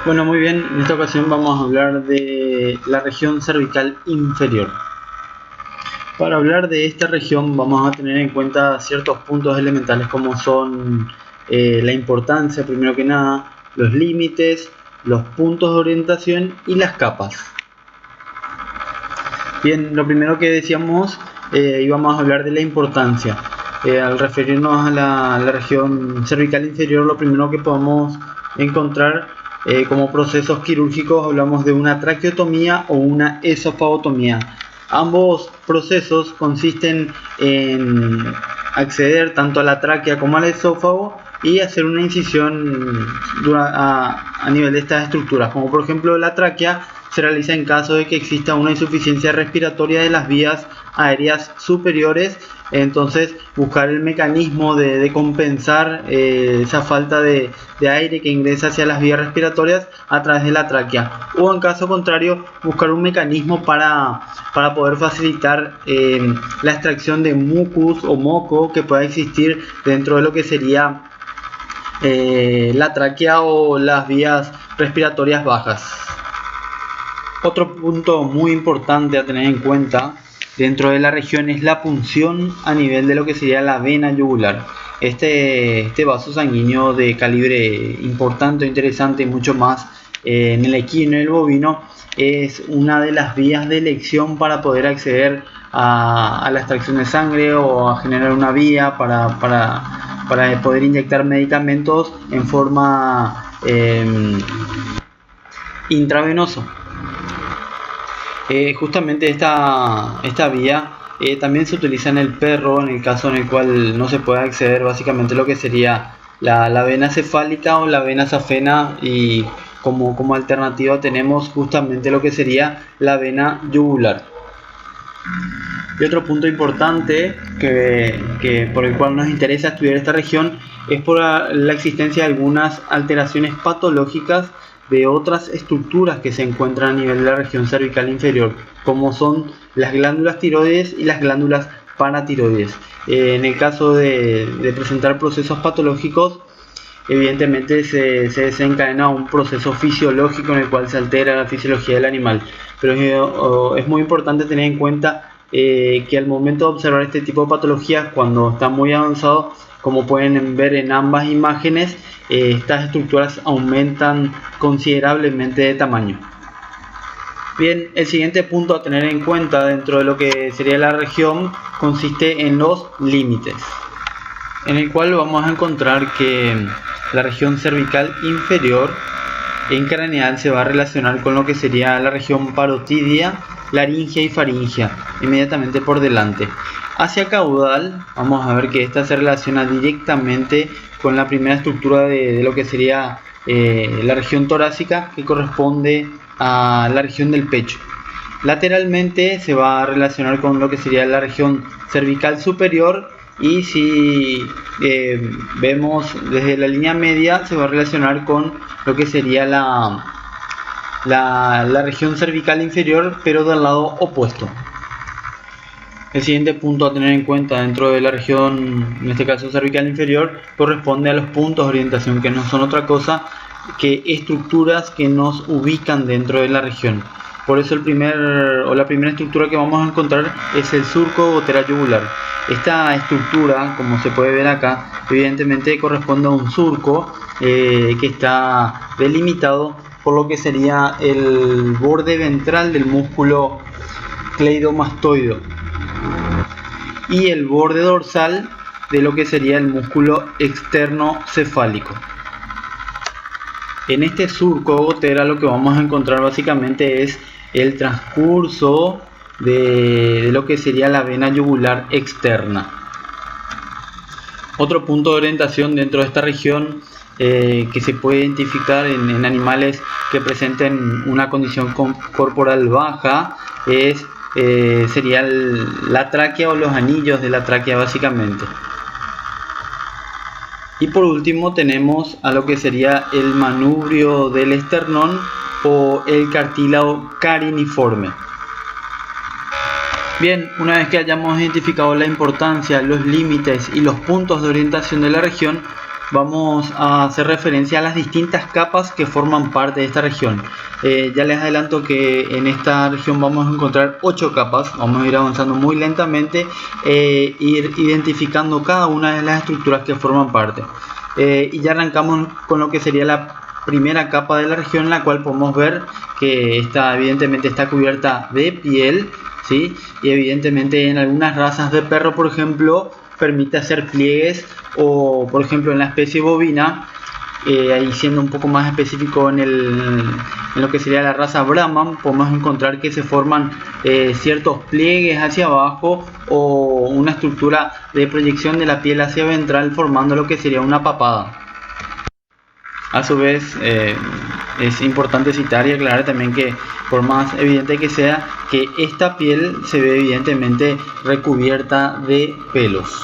Bueno, muy bien, en esta ocasión vamos a hablar de la región cervical inferior. Para hablar de esta región vamos a tener en cuenta ciertos puntos elementales como son la importancia, primero que nada, los límites, los puntos de orientación y las capas. Bien, lo primero que decíamos, íbamos a hablar de la importancia. Al referirnos a la región cervical inferior, lo primero que podemos encontrar como procesos quirúrgicos hablamos de una traqueotomía o una esofagotomía. Ambos procesos consisten en acceder tanto a la tráquea como al esófago y hacer una incisión a nivel de estas estructuras, como por ejemplo la tráquea se realiza en caso de que exista una insuficiencia respiratoria de las vías aéreas superiores. Entonces buscar el mecanismo de compensar esa falta de aire que ingresa hacia las vías respiratorias a través de la tráquea, o en caso contrario buscar un mecanismo para poder facilitar la extracción de mucus o moco que pueda existir dentro de lo que sería la tráquea o las vías respiratorias bajas. Otro punto muy importante a tener en cuenta dentro de la región es la punción a nivel de lo que sería la vena yugular. Este vaso sanguíneo de calibre importante, interesante y mucho más en el equino y el bovino es una de las vías de elección para poder acceder a la extracción de sangre o a generar una vía para poder inyectar medicamentos en forma intravenosa. Justamente esta vía también se utiliza en el perro en el caso en el cual no se puede acceder básicamente lo que sería la vena cefálica o la vena safena, y como alternativa tenemos justamente lo que sería la vena yugular. Y otro punto importante que por el cual nos interesa estudiar esta región es por la existencia de algunas alteraciones patológicas de otras estructuras que se encuentran a nivel de la región cervical inferior, como son las glándulas tiroides y las glándulas paratiroides. En el caso de presentar procesos patológicos, evidentemente se desencadena un proceso fisiológico en el cual se altera la fisiología del animal, pero es muy importante tener en cuenta que al momento de observar este tipo de patologías, cuando está muy avanzado, como pueden ver en ambas imágenes, estas estructuras aumentan considerablemente de tamaño. Bien, el siguiente punto a tener en cuenta dentro de lo que sería la región consiste en los límites, en el cual vamos a encontrar que la región cervical inferior en craneal se va a relacionar con lo que sería la región parotidia, laringia y faringia, inmediatamente por delante. Hacia caudal vamos a ver que esta se relaciona directamente con la primera estructura de lo que sería la región torácica, que corresponde a la región del pecho. Lateralmente se va a relacionar con lo que sería la región cervical superior, y si vemos desde la línea media se va a relacionar con lo que sería la región cervical inferior, pero del lado opuesto. El siguiente punto a tener en cuenta dentro de la región, en este caso cervical inferior, corresponde a los puntos de orientación, que no son otra cosa que estructuras que nos ubican dentro de la región. Por eso la primera estructura que vamos a encontrar es el surco gotera yugular. Esta estructura, como se puede ver acá, evidentemente corresponde a un surco que está delimitado por lo que sería el borde ventral del músculo cleidomastoideo y el borde dorsal de lo que sería el músculo externo cefálico. En este surco gotera lo que vamos a encontrar básicamente es el transcurso de lo que sería la vena yugular externa. Otro punto de orientación dentro de esta región que se puede identificar en animales que presenten una condición corporal baja sería la tráquea o los anillos de la tráquea básicamente. Y por último tenemos a lo que sería el manubrio del esternón o el cartílago cariniforme. Bien, una vez que hayamos identificado la importancia, los límites y los puntos de orientación de la región, vamos a hacer referencia a las distintas capas que forman parte de esta región. Ya les adelanto que en esta región vamos a encontrar 8 capas. Vamos a ir avanzando muy lentamente, ir identificando cada una de las estructuras que forman parte. Y ya arrancamos con lo que sería la primera capa de la región, en la cual podemos ver que esta evidentemente está cubierta de piel, ¿sí? Y evidentemente en algunas razas de perro, por ejemplo, permite hacer pliegues, o por ejemplo en la especie bovina, ahí siendo un poco más específico en lo que sería la raza Brahman, podemos encontrar que se forman ciertos pliegues hacia abajo o una estructura de proyección de la piel hacia ventral, formando lo que sería una papada. A su vez, es importante citar y aclarar también que por más evidente que sea, que esta piel se ve evidentemente recubierta de pelos.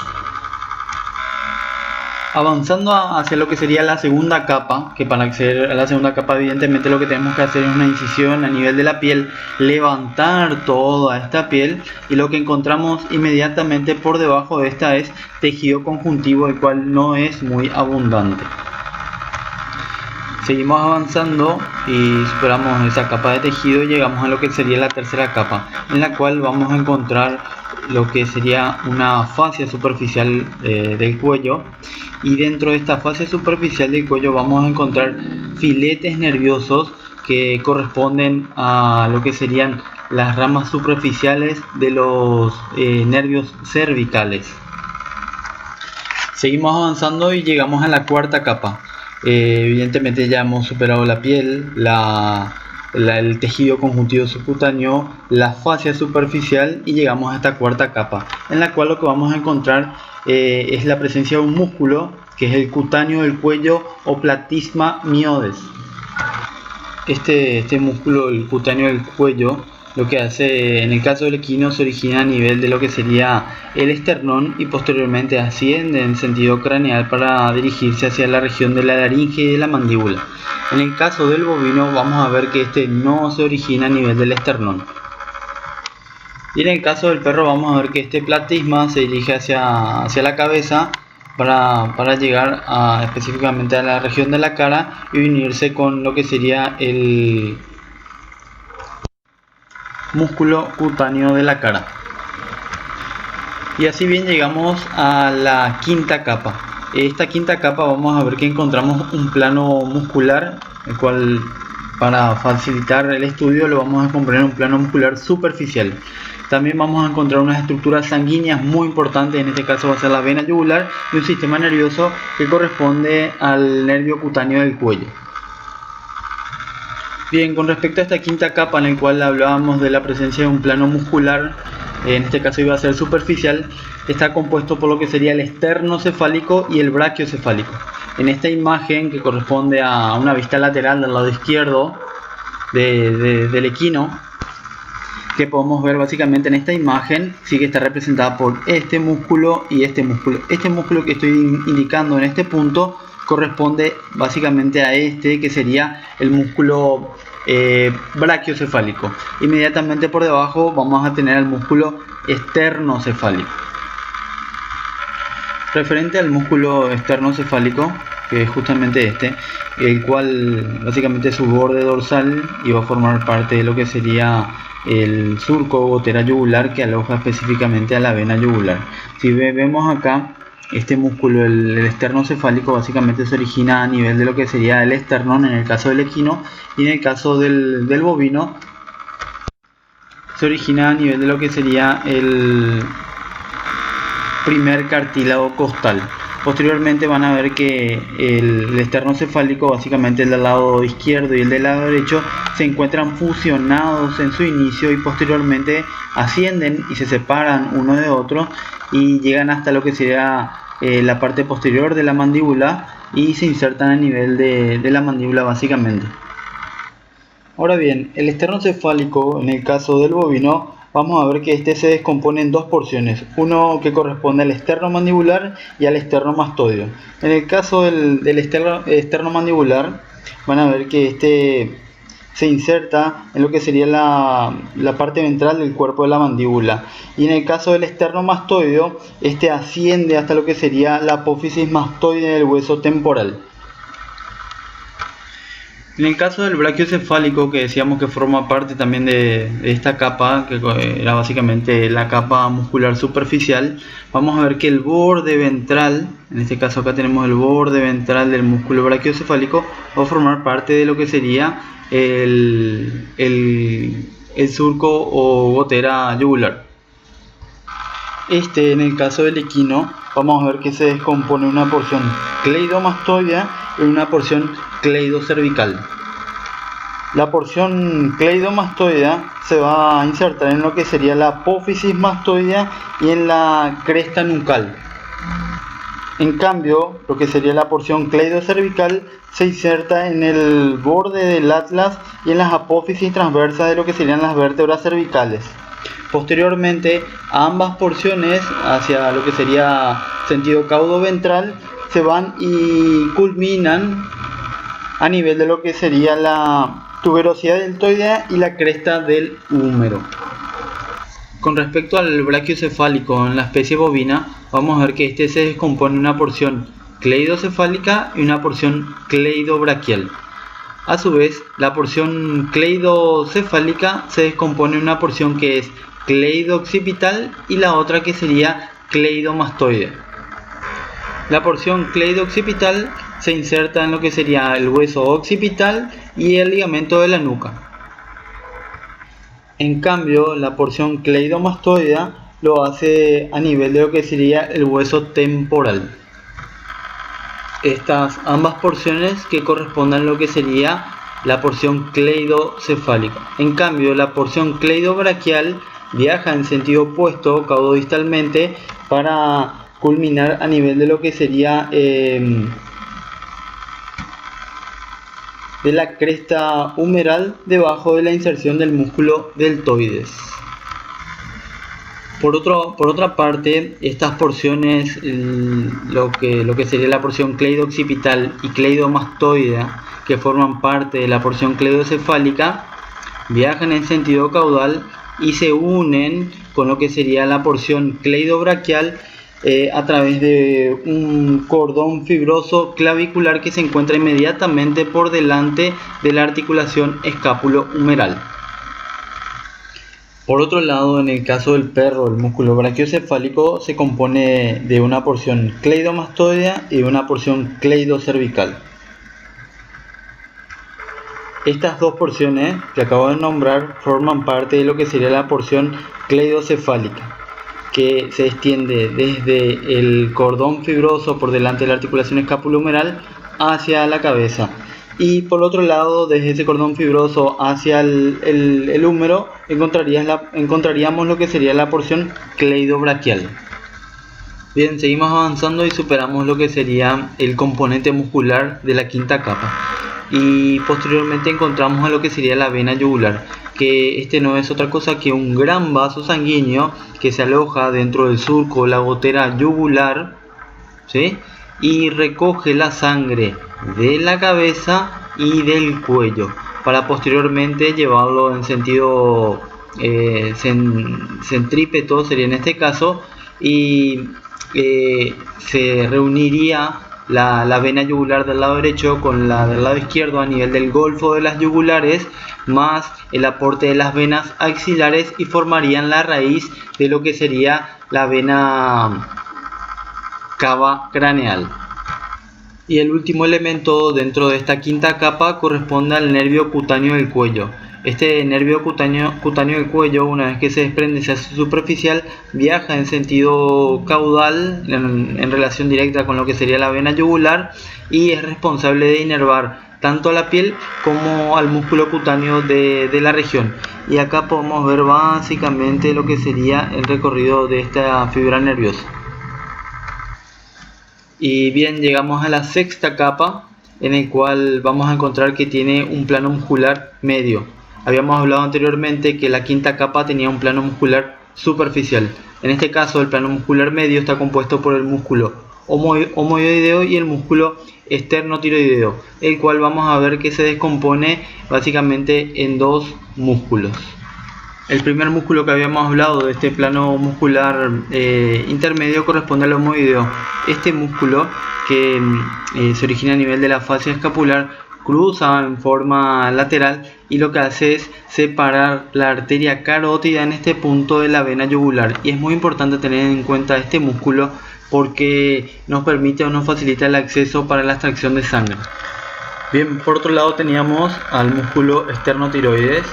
Avanzando hacia lo que sería la segunda capa, que para acceder a la segunda capa evidentemente lo que tenemos que hacer es una incisión a nivel de la piel, levantar toda esta piel, y lo que encontramos inmediatamente por debajo de esta es tejido conjuntivo, el cual no es muy abundante. Seguimos avanzando y superamos esa capa de tejido y llegamos a lo que sería la tercera capa, en la cual vamos a encontrar lo que sería una fascia superficial del cuello, y dentro de esta fascia superficial del cuello vamos a encontrar filetes nerviosos que corresponden a lo que serían las ramas superficiales de los nervios cervicales. Seguimos avanzando y llegamos a la cuarta capa. Evidentemente ya hemos superado la piel, el tejido conjuntivo subcutáneo, la fascia superficial, y llegamos a esta cuarta capa, en la cual lo que vamos a encontrar es la presencia de un músculo que es el cutáneo del cuello o platysma miodes. Este músculo, el cutáneo del cuello, lo que hace en el caso del equino se origina a nivel de lo que sería el esternón y posteriormente asciende en sentido craneal para dirigirse hacia la región de la laringe y de la mandíbula. En el caso del bovino vamos a ver que este no se origina a nivel del esternón. Y en el caso del perro vamos a ver que este platysma se dirige hacia la cabeza para llegar específicamente a la región de la cara y unirse con lo que sería el músculo cutáneo de la cara. Y así bien llegamos a la quinta capa. Esta quinta capa vamos a ver que encontramos un plano muscular, el cual para facilitar el estudio lo vamos a componer un plano muscular superficial. También vamos a encontrar unas estructuras sanguíneas muy importantes, en este caso va a ser la vena yugular y un sistema nervioso que corresponde al nervio cutáneo del cuello. Bien, con respecto a esta quinta capa en la cual hablábamos de la presencia de un plano muscular, en este caso iba a ser superficial, está compuesto por lo que sería el esternocefálico y el brachiocefálico. En esta imagen, que corresponde a una vista lateral del lado izquierdo del equino, que podemos ver básicamente en esta imagen, sí que está representada por este músculo y este músculo. Este músculo que estoy indicando en este punto corresponde básicamente a este, que sería el músculo brachiocefálico. Inmediatamente por debajo vamos a tener el músculo esternocefálico. Referente al músculo esternocefálico, que es justamente este, el cual básicamente es su borde dorsal y va a formar parte de lo que sería el surco o gotera yugular que aloja específicamente a la vena yugular. Si vemos acá, este músculo, el esternocefálico, básicamente se origina a nivel de lo que sería el esternón en el caso del equino, y en el caso del bovino se origina a nivel de lo que sería el primer cartílago costal. Posteriormente van a ver que el esternocefálico, básicamente el del lado izquierdo y el del lado derecho, se encuentran fusionados en su inicio y posteriormente ascienden y se separan uno de otro y llegan hasta lo que sería la parte posterior de la mandíbula y se insertan a nivel de la mandíbula básicamente. Ahora bien, el esternocefálico en el caso del bovino, vamos a ver que este se descompone en dos porciones, uno que corresponde al esternomandibular y al esternomastoideo. En el caso del esternomandibular, van a ver que este se inserta en lo que sería la parte ventral del cuerpo de la mandíbula, y en el caso del esternomastoideo, este asciende hasta lo que sería la apófisis mastoide del hueso temporal. En el caso del brachiocefálico, que decíamos que forma parte también de esta capa, que era básicamente la capa muscular superficial, vamos a ver que el borde ventral, en este caso acá tenemos el borde ventral del músculo brachiocefálico, va a formar parte de lo que sería el surco o gotera yugular. En el caso del equino, vamos a ver que se descompone una porción cleidomastoidea y una porción cleidocervical. La porción cleidomastoidea se va a insertar en lo que sería la apófisis mastoidea y en la cresta nucal. En cambio, lo que sería la porción cleidocervical se inserta en el borde del atlas y en las apófisis transversas de lo que serían las vértebras cervicales. Posteriormente, ambas porciones hacia lo que sería sentido caudo-ventral se van y culminan a nivel de lo que sería la tuberosidad deltoidea y la cresta del húmero. Con respecto al brachiocefálico en la especie bovina, vamos a ver que este se descompone en una porción cleidocefálica y una porción cleidobraquial. A su vez, la porción cleidocefálica se descompone en una porción que es cleido-occipital y la otra que sería cleidomastoide. La porción cleido-occipital se inserta en lo que sería el hueso occipital y el ligamento de la nuca. En cambio, la porción cleidomastoidea lo hace a nivel de lo que sería el hueso temporal. Estas ambas porciones que corresponden a lo que sería la porción cleidocefálica. En cambio, la porción cleidobraquial viaja en sentido opuesto caudodistalmente para culminar a nivel de lo que sería de la cresta humeral debajo de la inserción del músculo deltoides. Por otra parte, estas porciones, lo que sería la porción cleido-occipital y cleidomastoidea, que forman parte de la porción cleidocefálica, viajan en sentido caudal y se unen con lo que sería la porción cleidobraquial a través de un cordón fibroso clavicular que se encuentra inmediatamente por delante de la articulación escápulo-humeral. Por otro lado, en el caso del perro, el músculo brachiocefálico se compone de una porción cleidomastoidea y una porción cleidocervical. Estas dos porciones que acabo de nombrar forman parte de lo que sería la porción cleidocefálica, que se extiende desde el cordón fibroso por delante de la articulación escapulohumeral hacia la cabeza, y por otro lado, desde ese cordón fibroso hacia el húmero encontraríamos lo que sería la porción cleidobraquial. Bien, seguimos avanzando y superamos lo que sería el componente muscular de la quinta capa, y posteriormente encontramos a lo que sería la vena yugular, que no es otra cosa que un gran vaso sanguíneo que se aloja dentro del surco, la gotera yugular, ¿sí? Y recoge la sangre de la cabeza y del cuello para posteriormente llevarlo en sentido centrípeto, sería en este caso, y se reuniría la vena yugular del lado derecho con la del lado izquierdo a nivel del golfo de las yugulares, más el aporte de las venas axilares, y formarían la raíz de lo que sería la vena cava craneal. Y el último elemento dentro de esta quinta capa corresponde al nervio cutáneo del cuello. Este nervio cutáneo del cuello, una vez que se desprende hacia su superficial, viaja en sentido caudal en relación directa con lo que sería la vena yugular, y es responsable de inervar tanto a la piel como al músculo cutáneo de la región. Y acá podemos ver básicamente lo que sería el recorrido de esta fibra nerviosa. Y bien, llegamos a la sexta capa, en el cual vamos a encontrar que tiene un plano muscular medio. Habíamos hablado anteriormente que la quinta capa tenía un plano muscular superficial. En este caso, el plano muscular medio está compuesto por el músculo homoioideo y el músculo esternotiroideo, el cual vamos a ver que se descompone básicamente en dos músculos. El primer músculo que habíamos hablado de este plano muscular intermedio corresponde al homoioideo. Este músculo que se origina a nivel de la fascia escapular cruza en forma lateral y lo que hace es separar la arteria carótida en este punto de la vena yugular, y es muy importante tener en cuenta este músculo porque nos permite o nos facilita el acceso para la extracción de sangre. Bien, por otro lado teníamos al músculo esternotiroides,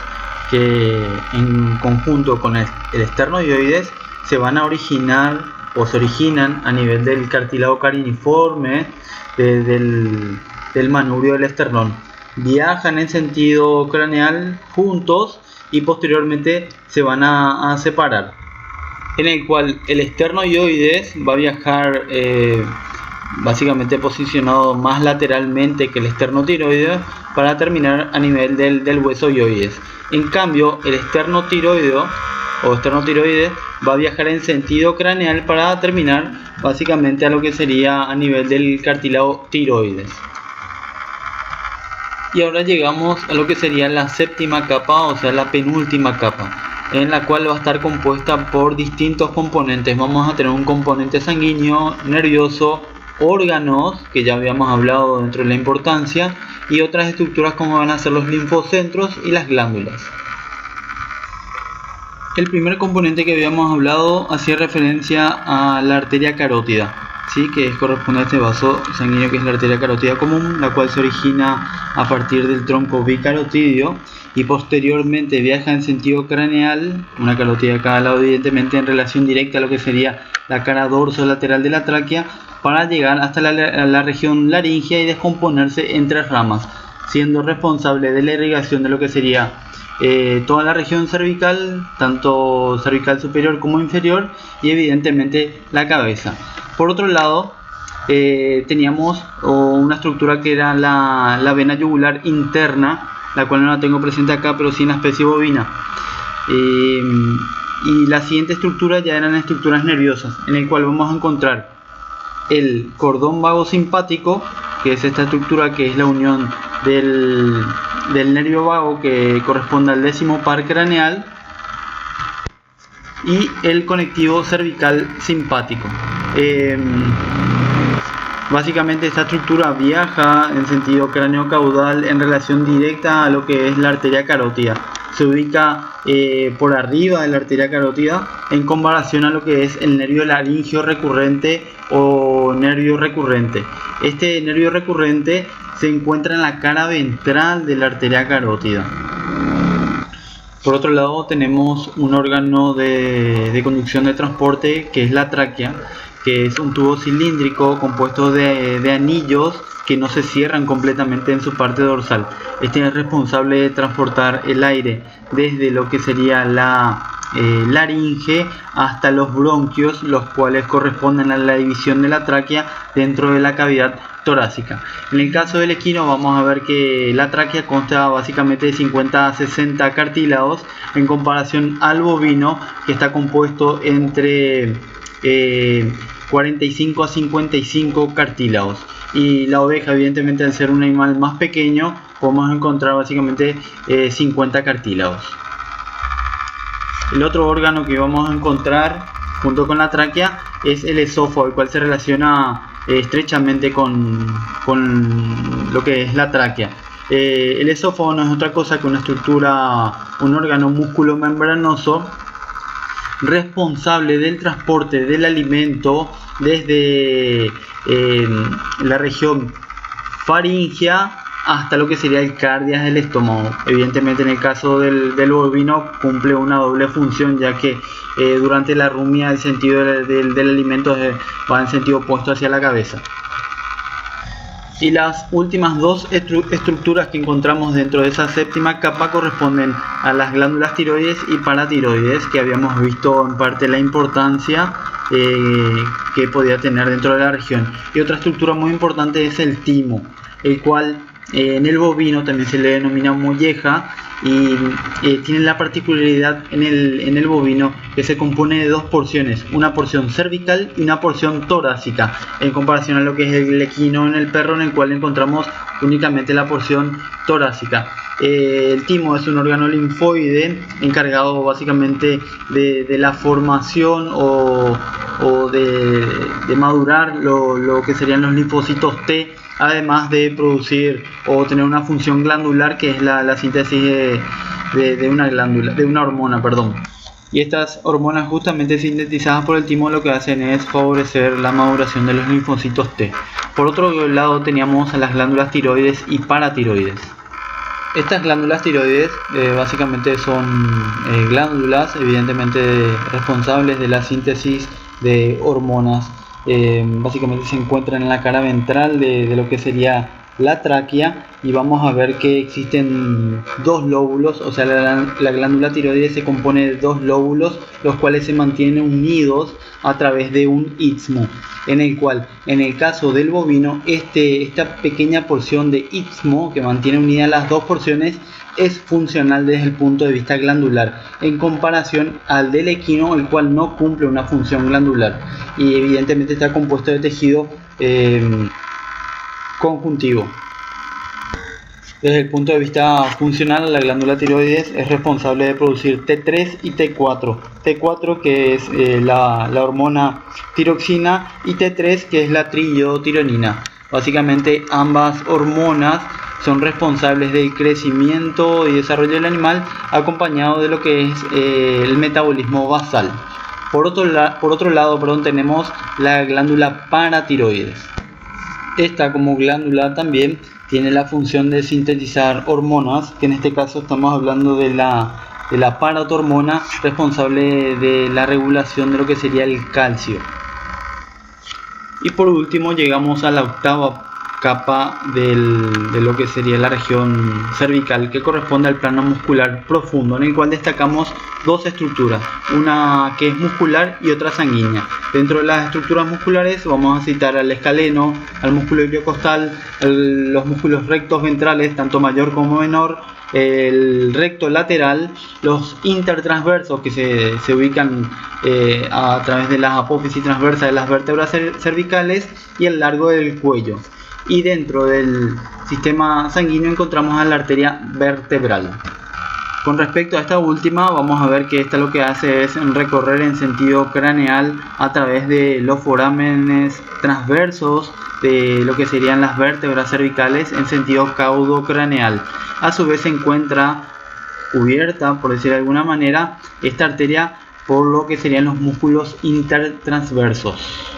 que en conjunto con el esternoioides se van a originar o se originan a nivel del cartílago cariniforme del manubrio del esternón. Viajan en sentido craneal juntos y posteriormente se van a separar, en el cual el esternoioides va a viajar básicamente posicionado más lateralmente que el esternotiroideo para terminar a nivel del hueso ioides. En cambio, el esternotiroideo o esternotiroides va a viajar en sentido craneal para terminar básicamente a lo que sería a nivel del cartílago tiroides. Y ahora llegamos a lo que sería la séptima capa, o sea la penúltima capa, en la cual va a estar compuesta por distintos componentes. Vamos a tener un componente sanguíneo, nervioso, órganos, que ya habíamos hablado dentro de la importancia, y otras estructuras como van a ser los linfocentros y las glándulas. El primer componente que habíamos hablado hacía referencia a la arteria carótida, ¿sí? Que corresponde a este vaso sanguíneo que es la arteria carótida común, la cual se origina a partir del tronco bicarotidio y posteriormente viaja en sentido craneal, una carótida a cada lado evidentemente en relación directa a lo que sería la cara dorsolateral de la tráquea, para llegar hasta la región laringea y descomponerse en tres ramas, siendo responsable de la irrigación de lo que sería toda la región cervical, tanto cervical superior como inferior, y evidentemente la cabeza. Por otro lado, teníamos una estructura que era la vena yugular interna, la cual no la tengo presente acá, pero sí en la especie bovina. Y la siguiente estructura ya eran estructuras nerviosas, en el cual vamos a encontrar el cordón vago simpático, que es esta estructura que es la unión del nervio vago que corresponde al décimo par craneal, y el conectivo cervical simpático. Básicamente esta estructura viaja en sentido cráneo-caudal en relación directa a lo que es la arteria carótida. Se ubica por arriba de la arteria carótida en comparación a lo que es el nervio laringio recurrente o nervio recurrente. Este nervio recurrente se encuentra en la cara ventral de la arteria carótida. Por otro lado tenemos un órgano de conducción de transporte que es la tráquea, que es un tubo cilíndrico compuesto de anillos que no se cierran completamente en su parte dorsal. Este es responsable de transportar el aire desde lo que sería la laringe hasta los bronquios, los cuales corresponden a la división de la tráquea dentro de la cavidad torácica. En el caso del equino vamos a ver que la tráquea consta básicamente de 50 a 60 cartílagos en comparación al bovino, que está compuesto entre 45 a 55 cartílagos, y la oveja, evidentemente al ser un animal más pequeño, podemos encontrar básicamente 50 cartílagos. El otro órgano que vamos a encontrar junto con la tráquea es el esófago, el cual se relaciona estrechamente con lo que es la tráquea. El esófago no es otra cosa que una estructura, un órgano músculo membranoso responsable del transporte del alimento desde la región faríngea hasta lo que sería el cardias del estómago. Evidentemente en el caso del bovino cumple una doble función, ya que durante la rumia el sentido del alimento va en sentido opuesto hacia la cabeza. Y las últimas dos estructuras que encontramos dentro de esa séptima capa corresponden a las glándulas tiroides y paratiroides, que habíamos visto en parte la importancia que podía tener dentro de la región. Y otra estructura muy importante es el timo, el cual En el bovino también se le denomina molleja y tiene la particularidad en el bovino que se compone de dos porciones, una porción cervical y una porción torácica, en comparación a lo que es el equino en el perro, en el cual encontramos únicamente la porción torácica. El timo es un órgano linfoide encargado básicamente de la formación o de madurar lo que serían los linfocitos T, además de producir o tener una función glandular, que es la síntesis de una glándula, de una hormona, perdón. Y estas hormonas justamente sintetizadas por el timo lo que hacen es favorecer la maduración de los linfocitos T. Por otro lado teníamos a las glándulas tiroides y paratiroides. Estas glándulas tiroides básicamente son glándulas evidentemente responsables de la síntesis de hormonas. Básicamente se encuentran en la cara ventral de lo que sería la tráquea, y vamos a ver que existen dos lóbulos, o sea la glándula tiroides se compone de dos lóbulos, los cuales se mantienen unidos a través de un istmo, en el cual en el caso del bovino esta pequeña porción de istmo que mantiene unidas las dos porciones es funcional desde el punto de vista glandular, en comparación al del equino, el cual no cumple una función glandular y evidentemente está compuesto de tejido conjuntivo. Desde el punto de vista funcional, la glándula tiroides es responsable de producir T3 y T4. T4 que es la hormona tiroxina, y T3 que es la triiotironina. Básicamente ambas hormonas son responsables del crecimiento y desarrollo del animal, acompañado de lo que es el metabolismo basal. Por otro lado, tenemos la glándula paratiroides. Esta, como glándula, también tiene la función de sintetizar hormonas, que en este caso estamos hablando de la paratormona, responsable de la regulación de lo que sería el calcio. Y por último llegamos a la octava capa de lo que sería la región cervical, que corresponde al plano muscular profundo, en el cual destacamos dos estructuras, una que es muscular y otra sanguínea. Dentro de las estructuras musculares vamos a citar al escaleno, al músculo iliocostal, los músculos rectos ventrales, tanto mayor como menor, el recto lateral, los intertransversos que se ubican a través de las apófisis transversas de las vértebras cervicales, y el largo del cuello. Y dentro del sistema sanguíneo encontramos a la arteria vertebral. Con respecto a esta última, vamos a ver que esta lo que hace es recorrer en sentido craneal a través de los forámenes transversos de lo que serían las vértebras cervicales en sentido caudocraneal. A su vez se encuentra cubierta, por decir de alguna manera, esta arteria por lo que serían los músculos intertransversos.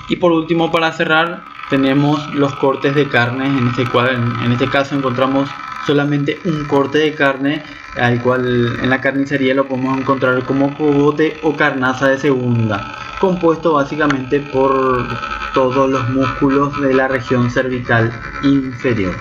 Y por último, para cerrar, tenemos los cortes de carne. En este caso encontramos solamente un corte de carne, al cual en la carnicería lo podemos encontrar como cogote o carnaza de segunda, compuesto básicamente por todos los músculos de la región cervical inferior.